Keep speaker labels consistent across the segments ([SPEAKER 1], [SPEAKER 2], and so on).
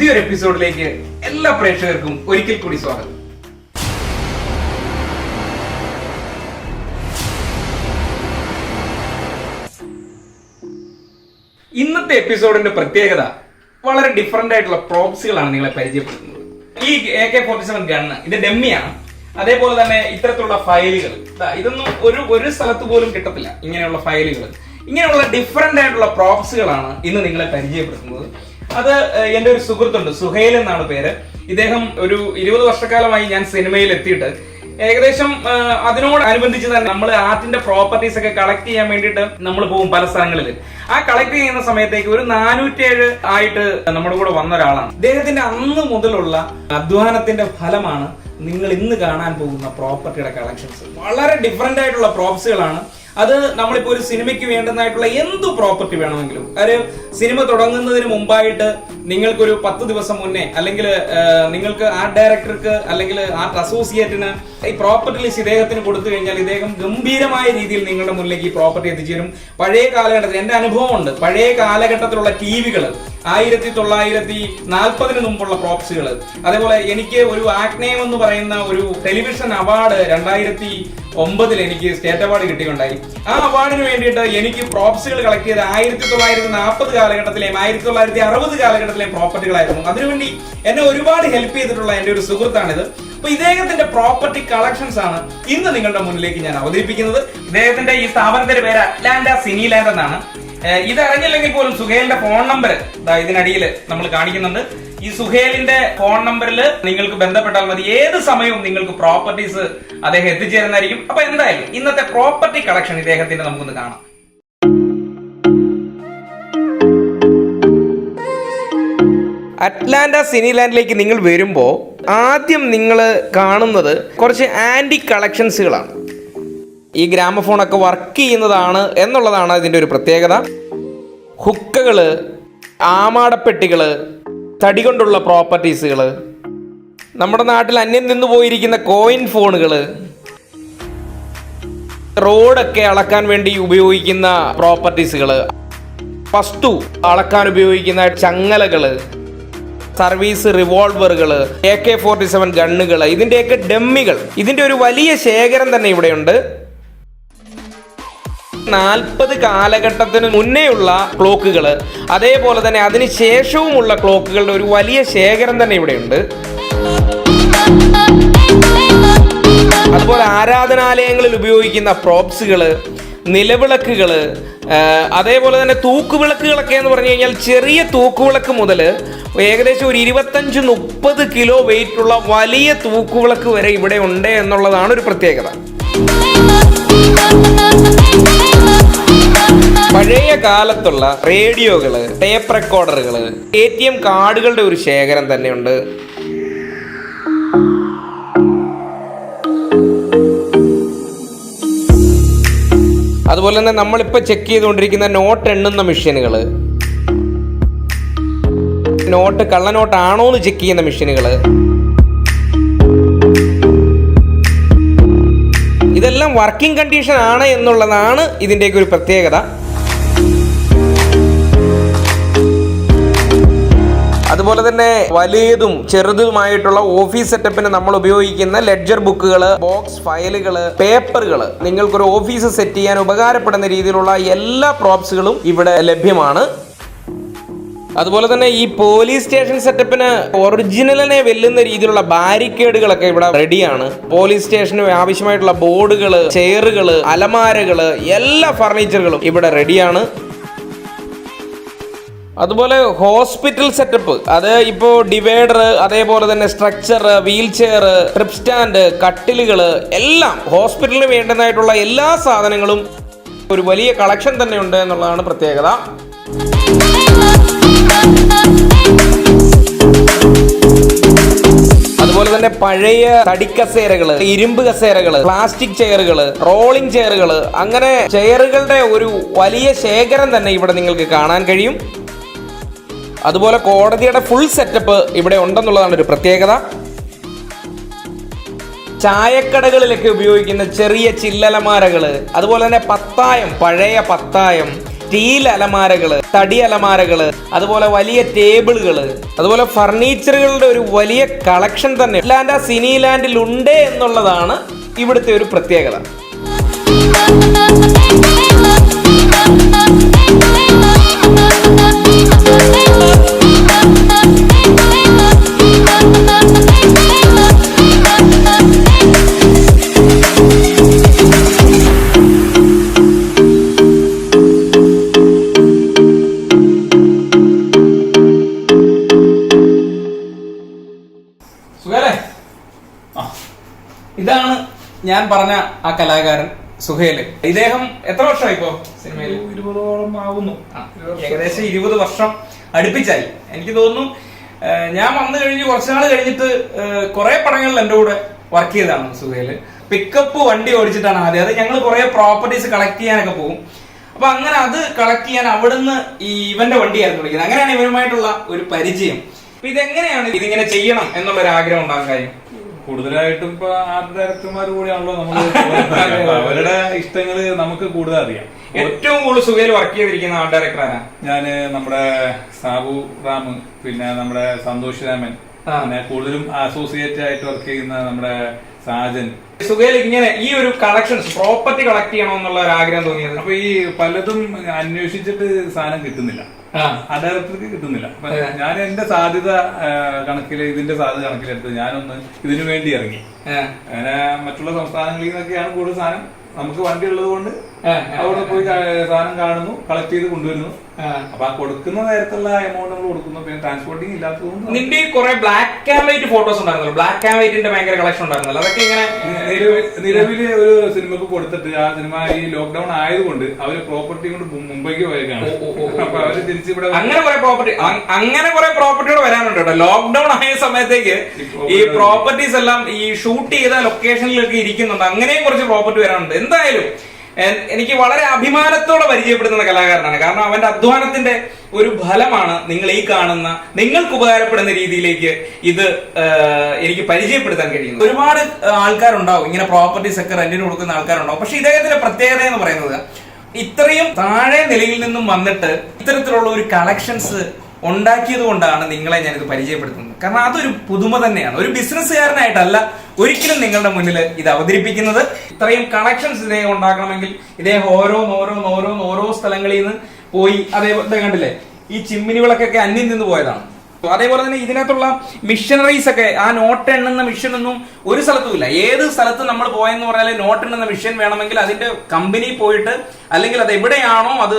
[SPEAKER 1] പുതിയൊരു എപ്പിസോഡിലേക്ക് എല്ലാ പ്രേക്ഷകർക്കും ഒരിക്കൽ കൂടി സ്വാഗതം. ഇന്നത്തെ എപ്പിസോഡിന്റെ പ്രത്യേകത വളരെ ഡിഫറെന്റ് ആയിട്ടുള്ള പ്രോപ്സുകളാണ് നിങ്ങളെ പരിചയപ്പെടുത്തുന്നത്. ഈ AK-47 ഗണ്ണ് ഇത് ഡെമ്മിയാണ്. അതേപോലെ തന്നെ ഇത്തരത്തിലുള്ള ഫയലുകൾ ഇതൊന്നും ഒരു സ്ഥലത്ത് പോലും കിട്ടത്തില്ല. ഇങ്ങനെയുള്ള ഫയലുകൾ, ഇങ്ങനെയുള്ള ഡിഫറെന്റ് ആയിട്ടുള്ള പ്രോപ്സുകളാണ് ഇന്ന് നിങ്ങളെ പരിചയപ്പെടുത്തുന്നത്. അത് എന്റെ ഒരു സുഹൃത്തുണ്ട്, സുഹൈൽ എന്നാണ് പേര്. ഇദ്ദേഹം ഒരു 20 വർഷക്കാലമായി ഞാൻ സിനിമയിൽ എത്തിയിട്ട് ഏകദേശം അതിനോടനുബന്ധിച്ച് തന്നെ നമ്മൾ ആർട്ടിന്റെ പ്രോപ്പർട്ടീസ് ഒക്കെ കളക്ട് ചെയ്യാൻ വേണ്ടിയിട്ട് നമ്മൾ പോകും പല സ്ഥലങ്ങളിൽ. ആ കളക്ട് ചെയ്യുന്ന സമയത്തേക്ക് ഒരു 407 ആയിട്ട് നമ്മുടെ കൂടെ വന്ന ഒരാളാണ്. ഇദ്ദേഹത്തിന്റെ അന്ന് മുതലുള്ള അധ്വാനത്തിന്റെ ഫലമാണ് നിങ്ങൾ ഇന്ന് കാണാൻ പോകുന്ന പ്രോപ്പർട്ടിയുടെ കളക്ഷൻസ്. വളരെ ഡിഫറെന്റ് ആയിട്ടുള്ള പ്രോപ്സുകളാണ്. അത് നമ്മളിപ്പോ ഒരു സിനിമയ്ക്ക് വേണ്ടുന്നതായിട്ടുള്ള എന്ത് പ്രോപ്പർട്ടി വേണമെങ്കിലും, ഒരു സിനിമ തുടങ്ങുന്നതിന് മുമ്പായിട്ട് നിങ്ങൾക്കൊരു 10 ദിവസം മുന്നേ, അല്ലെങ്കിൽ നിങ്ങൾക്ക് ആർട്ട് ഡയറക്ടർക്ക് അല്ലെങ്കിൽ ആർട്ട് അസോസിയേറ്റിന് ഈ പ്രോപ്പർട്ടി ലിസ്റ്റ് ഇദ്ദേഹത്തിന് കൊടുത്തു കഴിഞ്ഞാൽ ഇദ്ദേഹം ഗംഭീരമായ രീതിയിൽ നിങ്ങളുടെ മുന്നിലേക്ക് ഈ പ്രോപ്പർട്ടി എത്തിച്ചേരും. പഴയ കാലഘട്ടത്തിൽ എന്റെ അനുഭവമുണ്ട്. പഴയ കാലഘട്ടത്തിലുള്ള ടിവികൾ, 1940 മുമ്പുള്ള പ്രോപ്സുകൾ, അതേപോലെ എനിക്ക് ഒരു ആക്നേം എന്ന് പറയുന്ന ഒരു ടെലിവിഷൻ അവാർഡ് 2009 എനിക്ക് സ്റ്റേറ്റ് അവാർഡ് കിട്ടിയിട്ടുണ്ടായി. ആ അവാർഡിന് വേണ്ടിയിട്ട് എനിക്ക് പ്രോപ്സുകൾ കളക്ട് ചെയ്ത് 1940 കാലഘട്ടത്തിലെയും 1960 കാലഘട്ടത്തിലെയും പ്രോപ്പർട്ടികളായിരുന്നു. അതിനുവേണ്ടി എന്നെ ഒരുപാട് ഹെൽപ്പ് ചെയ്തിട്ടുള്ള എന്റെ ഒരു സുഹൃത്താണിത്. അപ്പൊ ഇദ്ദേഹത്തിന്റെ പ്രോപ്പർട്ടി കളക്ഷൻസ് ആണ് ഇന്ന് നിങ്ങളുടെ മുന്നിലേക്ക് ഞാൻ അവതരിപ്പിക്കുന്നത്. ഇദ്ദേഹത്തിന്റെ ഈ സ്ഥാപനത്തിന്റെ പേര് അറ്റ്ലാന്റ സിനിലാൻഡ് എന്നാണ്. ഇത് അറിഞ്ഞില്ലെങ്കിൽ പോലും സുഹേലിന്റെ ഫോൺ നമ്പർ ഇതിനടിയിൽ നമ്മൾ കാണിക്കുന്നുണ്ട്. ഈ സുഹേലിന്റെ ഫോൺ നമ്പറിൽ നിങ്ങൾക്ക് ബന്ധപ്പെട്ടാൽ മതി. ഏത് സമയവും നിങ്ങൾക്ക് പ്രോപ്പർട്ടീസ് അദ്ദേഹം എത്തിച്ചേരുന്നതായിരിക്കും. അപ്പൊ എന്തായാലും ഇന്നത്തെ പ്രോപ്പർട്ടി കളക്ഷൻ ഇദ്ദേഹത്തിന്റെ നമുക്കൊന്ന് കാണാം. അറ്റ്ലാന്റ സിനിലാൻഡിലേക്ക് നിങ്ങൾ വരുമ്പോൾ ആദ്യം നിങ്ങൾ കാണുന്നത് കുറച്ച് ആന്റിക് കളക്ഷൻസുകളാണ്. ഈ ഗ്രാമഫോണൊക്കെ വർക്ക് ചെയ്യുന്നതാണ് എന്നുള്ളതാണ് ഇതിൻ്റെ ഒരു പ്രത്യേകത. ഹുക്കകള്, ആമാടപ്പെട്ടികള്, തടി കൊണ്ടുള്ള പ്രോപ്പർട്ടീസുകൾ, നമ്മുടെ നാട്ടിൽ അന്യം നിന്ന് പോയിരിക്കുന്ന കോയിൻ ഫോണുകൾ, റോഡൊക്കെ അളക്കാൻ വേണ്ടി ഉപയോഗിക്കുന്ന പ്രോപ്പർട്ടീസുകൾ, വസ്തു അളക്കാൻ ഉപയോഗിക്കുന്ന ചങ്ങലകൾ, സർവീസ് റിവോൾവറുകൾ, AK-47 ഗണ്ണുകൾ, ഇതിൻ്റെയൊക്കെ ഡമ്മികൾ, ഇതിൻ്റെ ഒരു വലിയ ശേഖരം തന്നെ ഇവിടെയുണ്ട്. 40 കാലഘട്ടത്തിന് മുന്നേയുള്ള ക്ലോക്കുകൾ, അതേപോലെ തന്നെ അതിന് ശേഷവുമുള്ള ക്ലോക്കുകളുടെ ഒരു വലിയ ശേഖരം തന്നെ ഇവിടെയുണ്ട്. അതുപോലെ ആരാധനാലയങ്ങളിൽ ഉപയോഗിക്കുന്ന പ്രോപ്സുകൾ, നിലവിളക്കുകൾ, അതേപോലെ തന്നെ തൂക്കുവിളക്കുകളൊക്കെ എന്ന് പറഞ്ഞു കഴിഞ്ഞാൽ ചെറിയ തൂക്കുവിളക്ക് മുതൽ ഏകദേശം ഒരു 25-30 കിലോ വെയിറ്റ് ഉള്ള വലിയ തൂക്കുവിളക്ക് വരെ ഇവിടെ ഉണ്ട് എന്നുള്ളതാണ് ഒരു പ്രത്യേകത. പഴയ കാലത്തുള്ള റേഡിയോകള്, ടേപ്പ് റെക്കോർഡറുകള്, ATM കാർഡുകളുടെ ഒരു ശേഖരം തന്നെയുണ്ട്. അതുപോലെ തന്നെ നമ്മളിപ്പോൾ ചെക്ക് ചെയ്തുകൊണ്ടിരിക്കുന്ന നോട്ട് എണ്ണുന്ന മെഷീനുകൾ, നോട്ട് കള്ളനോട്ടാണോ എന്ന് ചെക്ക് ചെയ്യുന്ന മെഷീനുകൾ, ഇതെല്ലാം വർക്കിംഗ് കണ്ടീഷൻ ആണ് എന്നുള്ളതാണ് ഇതിൻ്റെയൊക്കെ ഒരു പ്രത്യേകത. അതുപോലെ തന്നെ വലിയതും ചെറുതുമായിട്ടുള്ള ഓഫീസ് സെറ്റപ്പിന് നമ്മൾ ഉപയോഗിക്കുന്ന ലെഡ്ജർ ബുക്കുകൾ, ബോക്സ് ഫയലുകൾ, പേപ്പറുകൾ, നിങ്ങൾക്കൊരു ഓഫീസ് സെറ്റ് ചെയ്യാൻ ഉപകാരപ്പെടുന്ന രീതിയിലുള്ള എല്ലാ പ്രോപ്സുകളും ഇവിടെ ലഭ്യമാണ്. അതുപോലെ തന്നെ ഈ പോലീസ് സ്റ്റേഷൻ സെറ്റപ്പിന് ഒറിജിനലിനെ വെല്ലുന്ന രീതിയിലുള്ള ബാരിക്കേഡുകളൊക്കെ ഇവിടെ റെഡിയാണ്. പോലീസ് സ്റ്റേഷന് ആവശ്യമായിട്ടുള്ള ബോർഡുകൾ, ചെയറുകൾ, അലമാരകൾ, എല്ലാ ഫർണിച്ചറുകളും ഇവിടെ റെഡിയാണ്. അതുപോലെ ഹോസ്പിറ്റൽ സെറ്റപ്പ്, അത് ഇപ്പോൾ ഡിവൈഡർ, അതേപോലെ തന്നെ structure, wheelchair, drip stand, കട്ടിലുകൾ, എല്ലാം ഹോസ്പിറ്റലിന് വേണ്ടതായിട്ടുള്ള എല്ലാ സാധനങ്ങളും ഒരു വലിയ കളക്ഷൻ തന്നെ ഉണ്ട് എന്നുള്ളതാണ് പ്രത്യേകത. അതുപോലെ തന്നെ പഴയ തടിക്കസേരകള്, ഇരുമ്പ് കസേരകള്, പ്ലാസ്റ്റിക് ചെയറുകള്, റോളിംഗ് ചെയറുകള്, അങ്ങനെ ചെയറുകളുടെ ഒരു വലിയ ശേഖരം തന്നെ ഇവിടെ നിങ്ങൾക്ക് കാണാൻ കഴിയും. അതുപോലെ കോടതിയുടെ ഫുൾ സെറ്റപ്പ് ഇവിടെ ഉണ്ടെന്നുള്ളതാണ് ഒരു പ്രത്യേകത. ചായക്കടകളിലൊക്കെ ഉപയോഗിക്കുന്ന ചെറിയ ചില്ലലമാരകള്, അതുപോലെ തന്നെ പത്തായം, പഴയ പത്തായം, സ്റ്റീൽ അലമാരകള്, തടി അലമാരകള്, അതുപോലെ വലിയ ടേബിളുകള്, അതുപോലെ ഫർണിച്ചറുകളുടെ ഒരു വലിയ കളക്ഷൻ തന്നെ ലാൻഡ് സിനിലാൻഡിൽ ഉണ്ട് എന്നുള്ളതാണ് ഇവിടുത്തെ ഒരു പ്രത്യേകത. ഇതാണ് ഞാൻ പറഞ്ഞ ആ കലാകാരൻ സുഹേല്. ഇദ്ദേഹം എത്ര വർഷമായി ഇപ്പോ സിനിമയിൽ?
[SPEAKER 2] 20ഓളം ആവുന്നു.
[SPEAKER 1] ഏകദേശം 20 വർഷം അടുപ്പിച്ചായി. എനിക്ക് തോന്നുന്നു ഞാൻ വന്നു കഴിഞ്ഞ് കുറച്ചുനാൾ കഴിഞ്ഞിട്ട് കുറെ പടങ്ങളിൽ എന്റെ കൂടെ വർക്ക് ചെയ്തതാണ് സുഹേല്. പിക്കപ്പ് വണ്ടി ഓടിച്ചിട്ടാണ് ആദ്യം. അത് ഞങ്ങൾ കുറെ പ്രോപ്പർട്ടീസ് കളക്ട് ചെയ്യാനൊക്കെ പോകും. അപ്പൊ അങ്ങനെ അത് കളക്ട് ചെയ്യാൻ അവിടുന്ന് ഈ ഇവന്റെ വണ്ടിയായിരുന്നു വിളിക്കുന്നത്. അങ്ങനെയാണ് ഇവരുമായിട്ടുള്ള ഒരു പരിചയം. അപ്പൊ ഇതെങ്ങനെയാണ് ഇതിങ്ങനെ ചെയ്യണം എന്നുള്ള ഒരു ആഗ്രഹം ഉണ്ടാകാൻ കാര്യം?
[SPEAKER 2] കൂടുതലായിട്ടും ഇപ്പൊ ആർട്ട് ഡയറക്ടർമാർ കൂടിയാണല്ലോ നമ്മൾ അവരുടെ ഇഷ്ടങ്ങള് നമുക്ക് കൂടുതൽ അറിയാം.
[SPEAKER 1] ഏറ്റവും കൂടുതൽ സുഖയിൽ വർക്ക് ചെയ്തിരിക്കുന്ന ആർട്ട് ഡയറക്ടർ ആരാ?
[SPEAKER 2] ഞാന് നമ്മുടെ സാബു റാം, പിന്നെ നമ്മുടെ സന്തോഷ് രാമൻ, പിന്നെ കൂടുതലും അസോസിയേറ്റ് ആയിട്ട് വർക്ക് ചെയ്യുന്ന നമ്മുടെ സാജൻ.
[SPEAKER 1] സുഖയിൽ ഇങ്ങനെ ഈ ഒരു കളക്ഷൻസ് പ്രോപ്പർട്ടി കളക്ട് ചെയ്യണമെന്നുള്ള ഒരു ആഗ്രഹം തോന്നിയത്?
[SPEAKER 2] അപ്പൊ ഈ പലതും അന്വേഷിച്ചിട്ട് സാധനം കിട്ടുന്നില്ല, ആ ഡയറക്ടർക്ക് കിട്ടുന്നില്ല. അപ്പൊ ഞാൻ എന്റെ സാധ്യത ഇതിന്റെ സാധ്യത കണക്കിലെടുത്ത് ഞാനൊന്ന് ഇതിനു വേണ്ടി ഇറങ്ങി. അങ്ങനെ മറ്റുള്ള സംസ്ഥാനങ്ങളിൽ നിന്നൊക്കെയാണ് കൂടുതൽ സാധനം. നമുക്ക് വണ്ടി ഉള്ളത് കൊണ്ട് അവിടെ പോയി സാധനം കാണുന്നു, കളക്ട് ചെയ്ത് കൊണ്ടുവരുന്നു. അപ്പൊ ആ കൊടുക്കുന്ന നേരത്തുള്ള എമൗണ്ട് നമ്മൾ കൊടുക്കുന്നു. പിന്നെ ട്രാൻസ്പോർട്ടിങ് ഇല്ലാത്തതുകൊണ്ട്.
[SPEAKER 1] നിന്റെ കുറെ ബ്ലാക്ക് ആൻഡ് വൈറ്റ് ഫോട്ടോസ് ഉണ്ടായിരുന്നല്ലോ, ബ്ലാക്ക് ആൻഡ് വൈറ്റിന്റെ ഭയങ്കര കളക്ഷൻ ഉണ്ടായിരുന്നല്ലോ, അതൊക്കെ ഇങ്ങനെ
[SPEAKER 2] നിലവില് ഒരു സിനിമക്ക് കൊടുത്തിട്ട് ആ സിനിമ ഈ ലോക്ക്ഡൌൺ ആയതുകൊണ്ട് അവര് പ്രോപ്പർട്ടി കൊണ്ട് മുംബൈക്ക് പോയേക്കാണ്. അപ്പൊ അവര് തിരിച്ചിവിടെ അങ്ങനെ
[SPEAKER 1] കുറെ പ്രോപ്പർട്ടിയോട് വരാനുണ്ട് കേട്ടോ. ലോക്ക്ഡൌൺ ആയ സമയത്തേക്ക് ഈ പ്രോപ്പർട്ടീസ് എല്ലാം ഈ ഷൂട്ട് ചെയ്ത ലൊക്കേഷനിലൊക്കെ ഇരിക്കുന്നുണ്ട്. അങ്ങനെയും കുറച്ച് പ്രോപ്പർട്ടി വരാനുണ്ട്. എന്തായാലും എനിക്ക് വളരെ അഭിമാനത്തോടെ പരിചയപ്പെടുത്തുന്ന കലാകാരനാണ്. കാരണം അവന്റെ അധ്വാനത്തിന്റെ ഒരു ഫലമാണ് നിങ്ങൾ ഈ കാണുന്ന, നിങ്ങൾക്ക് ഉപകാരപ്പെടുന്ന രീതിയിലേക്ക് ഇത് എനിക്ക് പരിചയപ്പെടുത്താൻ കഴിയുന്നത്. ഒരുപാട് ആൾക്കാരുണ്ടാവും ഇങ്ങനെ പ്രോപ്പർട്ടീസ് ഒക്കെ റെന്റിന് കൊടുക്കുന്ന ആൾക്കാരുണ്ടാവും. പക്ഷെ ഇദ്ദേഹത്തിന്റെ പ്രത്യേകത എന്ന് പറയുന്നത് ഇത്രയും താഴെ നിലയിൽ നിന്നും വന്നിട്ട് ഇത്തരത്തിലുള്ള ഒരു കളക്ഷൻസ് ഉണ്ടാക്കിയത് കൊണ്ടാണ് നിങ്ങളെ ഞാനിത് പരിചയപ്പെടുത്തുന്നത്. കാരണം അതൊരു പുതുമ തന്നെയാണ്. ഒരു ബിസിനസ്സുകാരനായിട്ടല്ല ഒരിക്കലും നിങ്ങളുടെ മുന്നിൽ ഇത് അവതരിപ്പിക്കുന്നത്. ഇത്രയും കളക്ഷൻസ് ഇദ്ദേഹം ഉണ്ടാക്കണമെങ്കിൽ ഇദ്ദേഹം ഓരോ സ്ഥലങ്ങളിൽ നിന്ന് പോയി. അതേപോലെ കണ്ടില്ലേ, ഈ ചിമ്മിനികളൊക്കെ അന്യം നിന്ന് പോയതാണ്. അതേപോലെ തന്നെ ഇതിനകത്തുള്ള മിഷനറീസ് ഒക്കെ, ആ നോട്ട് എണ്ണുന്ന മിഷനൊന്നും ഒരു സ്ഥലത്തും ഇല്ല. ഏത് സ്ഥലത്ത് നമ്മൾ പോയെന്ന് പറഞ്ഞാൽ നോട്ട് എണ്ണുന്ന മിഷൻ വേണമെങ്കിൽ അതിന്റെ കമ്പനി പോയിട്ട്, അല്ലെങ്കിൽ അത് എവിടെയാണോ അത്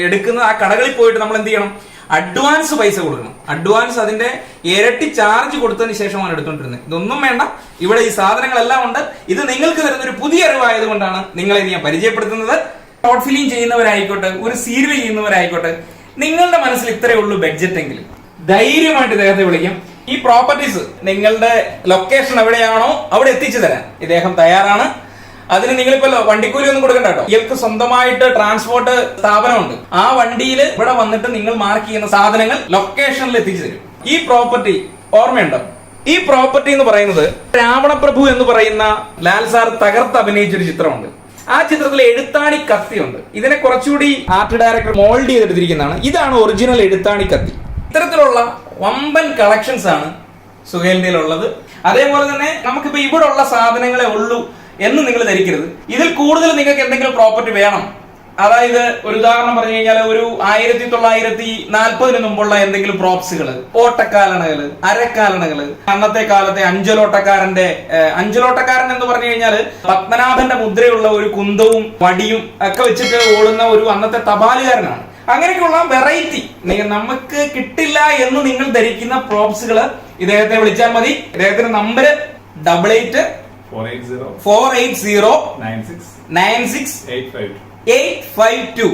[SPEAKER 1] എടുക്കുന്നത് ആ കടകളിൽ പോയിട്ട് നമ്മൾ എന്ത് ചെയ്യണം? അഡ്വാൻസ് പൈസ കൊടുക്കണം. അഡ്വാൻസ് അതിന്റെ ഇരട്ടി ചാർജ് കൊടുത്തതിന് ശേഷമാണ് എടുത്തോണ്ടിരുന്നത്. ഇതൊന്നും വേണ്ട, ഇവിടെ ഈ സാധനങ്ങളെല്ലാം ഉണ്ട്. ഇത് നിങ്ങൾക്ക് തരുന്ന ഒരു പുതിയ അറിവായത് കൊണ്ടാണ് നിങ്ങളെ ഞാൻ പരിചയപ്പെടുത്തുന്നത്. ഷോർട്ട് ഫിലിം ചെയ്യുന്നവരായിക്കോട്ടെ, ഒരു സീരിയൽ ചെയ്യുന്നവരായിക്കോട്ടെ, നിങ്ങളുടെ മനസ്സിൽ ഇത്രയേ ഉള്ളൂ ബഡ്ജറ്റ് എങ്കിലും ധൈര്യമായിട്ട് ഇദ്ദേഹത്തെ വിളിക്കാം. ഈ പ്രോപ്പർട്ടീസ് നിങ്ങളുടെ ലൊക്കേഷൻ എവിടെയാണോ അവിടെ എത്തിച്ചു തരാൻ ഇദ്ദേഹം തയ്യാറാണ്. അതിന് നിങ്ങളിപ്പോ വണ്ടിക്കൂലി ഒന്നും കൊടുക്കണ്ട കേട്ടോ. ഇയാൾക്ക് സ്വന്തമായിട്ട് ട്രാൻസ്പോർട്ട് സ്ഥാപനമുണ്ട്. ആ വണ്ടിയിൽ ഇവിടെ വന്നിട്ട് നിങ്ങൾ മാർക്ക് ചെയ്യുന്ന സാധനങ്ങൾ ലൊക്കേഷനിൽ എത്തിച്ചു തരും. ഈ പ്രോപ്പർട്ടി ഓർമ്മയുണ്ടോ? ഈ പ്രോപ്പർട്ടി എന്ന് പറയുന്നത് രാവണപ്രഭു എന്ന് പറയുന്ന ലാൽ സാർ തകർത്ത് അഭിനയിച്ചൊരു ചിത്രമുണ്ട്. ആ ചിത്രത്തിൽ എഴുത്താണി കത്തിയുണ്ട്. ഇതിനെ കുറച്ചുകൂടി ആർട്ട് ഡയറക്ടർ മോൾഡ് ചെയ്തെടുത്തിരിക്കുന്നതാണ്. ഇതാണ് ഒറിജിനൽ എഴുത്താണി കത്തി. ഇത്തരത്തിലുള്ള വമ്പൻ കളക്ഷൻസ് ആണ് സുഹേലിന്റെ ഉള്ളത്. അതേപോലെ തന്നെ നമുക്കിപ്പോ ഇവിടെ ഉള്ള സാധനങ്ങളെ ഉള്ളൂ എന്ന് നിങ്ങൾ ധരിക്കരുത്. ഇതിൽ കൂടുതൽ നിങ്ങൾക്ക് എന്തെങ്കിലും പ്രോപ്പർട്ടി വേണം, അതായത് ഒരു ഉദാഹരണം പറഞ്ഞു കഴിഞ്ഞാൽ ഒരു 1940 മുമ്പുള്ള എന്തെങ്കിലും പ്രോപ്സുകൾ, ഓട്ടക്കാലണകള്, അരക്കാലണകള്, അന്നത്തെ കാലത്തെ അഞ്ചലോട്ടക്കാരൻ എന്ന് പറഞ്ഞു കഴിഞ്ഞാൽ പത്മനാഭന്റെ മുദ്രയുള്ള ഒരു കുന്തവും വടിയും ഒക്കെ വെച്ചിട്ട് ഓടുന്ന ഒരു അന്നത്തെ തപാലുകാരനാണ്. അങ്ങനെയൊക്കെയുള്ള വെറൈറ്റി നമുക്ക് കിട്ടില്ല എന്ന് നിങ്ങൾ ധരിക്കുന്ന പ്രോപ്സുകൾ ഇദ്ദേഹത്തെ വിളിച്ചാൽ മതി. ഇദ്ദേഹത്തിന്റെ നമ്പർ 880480 96 852.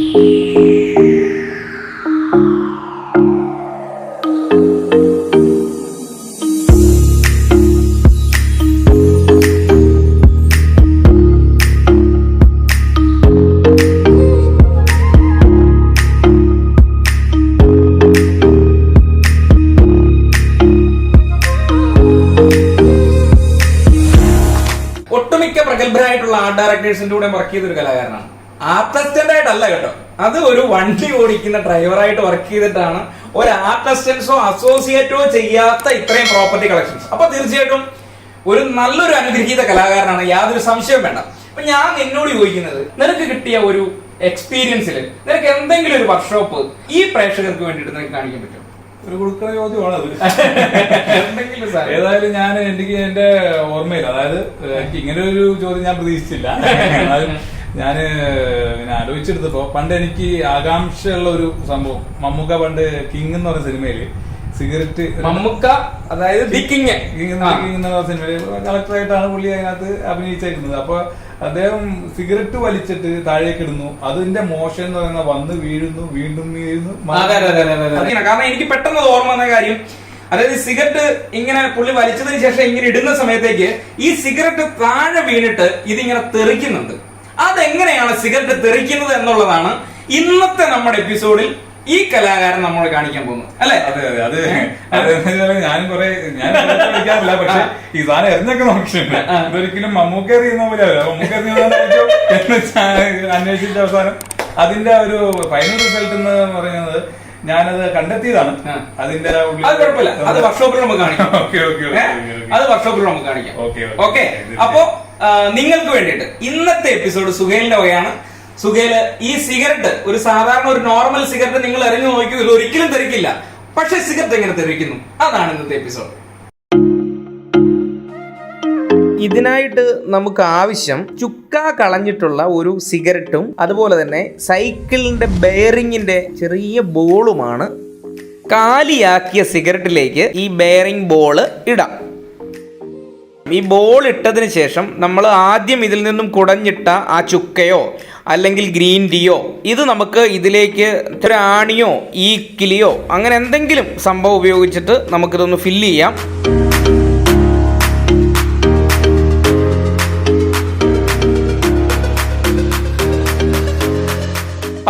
[SPEAKER 1] ഒട്ടുമിക്ക പ്രഗത്ഭരായിട്ടുള്ള ആർട്ട് ഡയറക്ടേഴ്സിന്റെ കൂടെ വർക്ക് ചെയ്തൊരു കലാകാരനാണ്. ആർട്ട് അസിസ്റ്റന്റ് ആയിട്ടല്ല കേട്ടോ, അത് ഒരു വണ്ടി ഓടിക്കുന്ന ഡ്രൈവറായിട്ട് വർക്ക് ചെയ്തിട്ടാണ് ഒരു ആർട്ട് അസിസ്റ്റൻസോ അസോസിയേറ്റോ ചെയ്യാത്ത ഇത്രയും പ്രോപ്പർട്ടി കളക്ഷൻസ്. അപ്പൊ തീർച്ചയായിട്ടും ഒരു നല്ലൊരു അനുഗ്രഹീത കലാകാരനാണ്, യാതൊരു സംശയവും വേണ്ട. അപ്പൊ ഞാൻ എന്നോട് ചോദിക്കുന്നത്, നിനക്ക് കിട്ടിയ ഒരു എക്സ്പീരിയൻസിൽ നിനക്ക് എന്തെങ്കിലും ഒരു വർക്ക്ഷോപ്പ് ഈ പ്രേക്ഷകർക്ക് വേണ്ടിയിട്ട് നിനക്ക് കാണിക്കാൻ പറ്റും?
[SPEAKER 2] ഒരു കൊടുക്കുന്ന ചോദ്യമാണ് അത്. ഏതായാലും എനിക്ക് എന്റെ ഓർമ്മയിൽ, അതായത് എനിക്ക് ഇങ്ങനെ ഒരു ചോദ്യം ഞാൻ പ്രതീക്ഷിച്ചില്ല. ഞാന് ഇങ്ങനെ ആലോചിച്ചെടുത്തപ്പോ പണ്ട് എനിക്ക് ആകാംക്ഷയുള്ള ഒരു സംഭവം, മമ്മൂക്ക പണ്ട് കിങ് എന്ന് പറഞ്ഞ സിനിമയില് സിഗരറ്റ്,
[SPEAKER 1] മമ്മൂക്ക അതായത്
[SPEAKER 2] കിങ് എന്ന സിനിമയില് കളക്ടറായിട്ടാണ് പുള്ളി അതിനകത്ത് അഭിനയിച്ചേക്കുന്നത്. അപ്പൊ അദ്ദേഹം സിഗരറ്റ് വലിച്ചിട്ട് താഴേക്ക് ഇടുന്നു. അതിന്റെ മോഷൻ എന്ന് പറയുന്ന വന്ന് വീഴുന്നു, വീണ്ടും വീഴുന്നു.
[SPEAKER 1] കാരണം എനിക്ക് പെട്ടെന്ന് ഓർമ്മ വന്ന കാര്യം, അതായത് സിഗരറ്റ് ഇങ്ങനെ പുള്ളി വലിച്ചതിന് ശേഷം ഇങ്ങനെ ഇടുന്ന സമയത്തേക്ക് ഈ സിഗരറ്റ് താഴെ വീണിട്ട് ഇതിങ്ങനെ തെറിക്കുന്നുണ്ട്. അതെങ്ങനെയാണ് സിഗരറ്റ് തെറിക്കുന്നത് എന്നുള്ളതാണ് ഇന്നത്തെ നമ്മുടെ എപ്പിസോഡിൽ ഈ കലാകാരൻ നമ്മൾ കാണിക്കാൻ പോകുന്നത്, അല്ലെ?
[SPEAKER 2] അതെ അതെ അതെ. ഞാനും ഞാൻ കളിക്കാറില്ല, പക്ഷെ ഈ സാധനം എറിഞ്ഞൊക്കെ നോക്കിയിട്ടുണ്ട്. ഇതൊരിക്കലും മമ്മൂക്ക എറിയുന്ന പോലെ മമ്മൂക്ക അന്വേഷിച്ച അവസാനം അതിന്റെ ഒരു ഫൈനൽ റിസൾട്ട് എന്ന് പറയുന്നത് ഞാനത് കണ്ടെത്തിയതാണ്. അതിന്റെ
[SPEAKER 1] കുഴപ്പമില്ല, അത് വർക്ക്ഷോപ്പിൽ നമുക്ക് കാണിക്കാം. അത് വർക്ക്ഷോപ്പിൽ നമുക്ക് കാണിക്കാം. ഓക്കെ. അപ്പോ നിങ്ങൾക്ക് വേണ്ടിയിട്ട് ഇന്നത്തെ എപ്പിസോഡ് സുഹേലിന്റെ വകയാണ്. സുഹേല് ഈ സിഗരറ്റ്, ഒരു സാധാരണ ഒരു നോർമൽ സിഗരറ്റ് നിങ്ങൾ എറിഞ്ഞു നോക്കിയതിൽ ഒരിക്കലും തെറിക്കില്ല, പക്ഷെ സിഗരറ്റ് എങ്ങനെ തെറിക്കുന്നു, അതാണ് ഇന്നത്തെ എപ്പിസോഡ്. ഇതിനായിട്ട് നമുക്ക് ആവശ്യം ചുക്ക കളഞ്ഞിട്ടുള്ള ഒരു സിഗരറ്റും അതുപോലെ തന്നെ സൈക്കിളിന്റെ ബെയറിങ്ങിന്റെ ചെറിയ ബോളുമാണ്. കാലിയാക്കിയ സിഗരറ്റിലേക്ക് ഈ ബെയറിംഗ് ബോൾ ഇടാം. ഈ ബോൾ ഇട്ടതിന് ശേഷം നമ്മൾ ആദ്യം ഇതിൽ നിന്നും കുടഞ്ഞിട്ട ആ ചുക്കയോ അല്ലെങ്കിൽ ഗ്രീൻ ടീയോ ഇത് നമുക്ക് ഇതിലേക്ക് ഒരു ആണിയോ ഈക്കിലിയോ അങ്ങനെ എന്തെങ്കിലും സംഭവം ഉപയോഗിച്ചിട്ട് നമുക്കിതൊന്ന് ഫില്ല് ചെയ്യാം.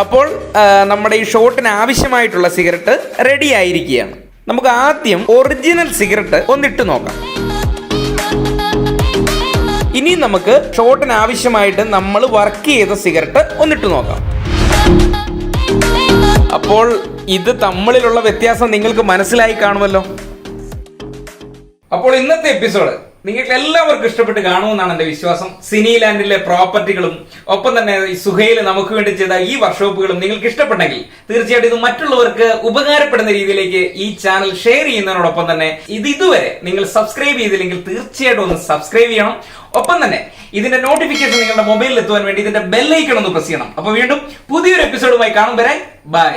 [SPEAKER 1] അപ്പോൾ നമ്മുടെ ഈ ഷോട്ടിന് ആവശ്യമായിട്ടുള്ള സിഗരറ്റ് റെഡി ആയിരിക്കുകയാണ്. നമുക്ക് ആദ്യം ഒറിജിനൽ സിഗരറ്റ് ഒന്നിട്ട് നോക്കാം. ഇനി നമുക്ക് ഷോട്ടിന് ആവശ്യമായിട്ട് നമ്മൾ വർക്ക് ചെയ്ത സിഗരറ്റ് ഒന്നിട്ട് നോക്കാം. അപ്പോൾ ഇത് തമ്മിലുള്ള വ്യത്യാസം നിങ്ങൾക്ക് മനസ്സിലായി കാണുമല്ലോ. അപ്പോൾ ഇന്നത്തെ എപ്പിസോഡ് നിങ്ങൾക്ക് എല്ലാവർക്കും ഇഷ്ടപ്പെട്ട് കാണുമെന്നാണ് എന്റെ വിശ്വാസം. സിനിലാൻഡിലെ പ്രോപ്പർട്ടികളും ഒപ്പം തന്നെ ഈ സുഹൈൽ നമുക്ക് വേണ്ടി ചെയ്ത ഈ വർക്ക്ഷോപ്പുകളും നിങ്ങൾക്ക് ഇഷ്ടപ്പെട്ടെങ്കിൽ തീർച്ചയായിട്ടും ഇത് മറ്റുള്ളവർക്ക് ഉപകാരപ്പെടുന്ന രീതിയിലേക്ക് ഈ ചാനൽ ഷെയർ ചെയ്യുന്നതിനോടൊപ്പം തന്നെ ഇതുവരെ നിങ്ങൾ സബ്സ്ക്രൈബ് ചെയ്തില്ലെങ്കിൽ തീർച്ചയായിട്ടും ഒന്ന് സബ്സ്ക്രൈബ് ചെയ്യണം. ഒപ്പം തന്നെ ഇതിന്റെ നോട്ടിഫിക്കേഷൻ നിങ്ങളുടെ മൊബൈലിൽ എത്തുവാൻ വേണ്ടി ഇതിന്റെ ബെല്ലൈക്കൺ ഒന്ന് പ്രസ് ചെയ്യണം. അപ്പൊ വീണ്ടും പുതിയൊരു എപ്പിസോഡുമായി കാണും വരെ ബൈ.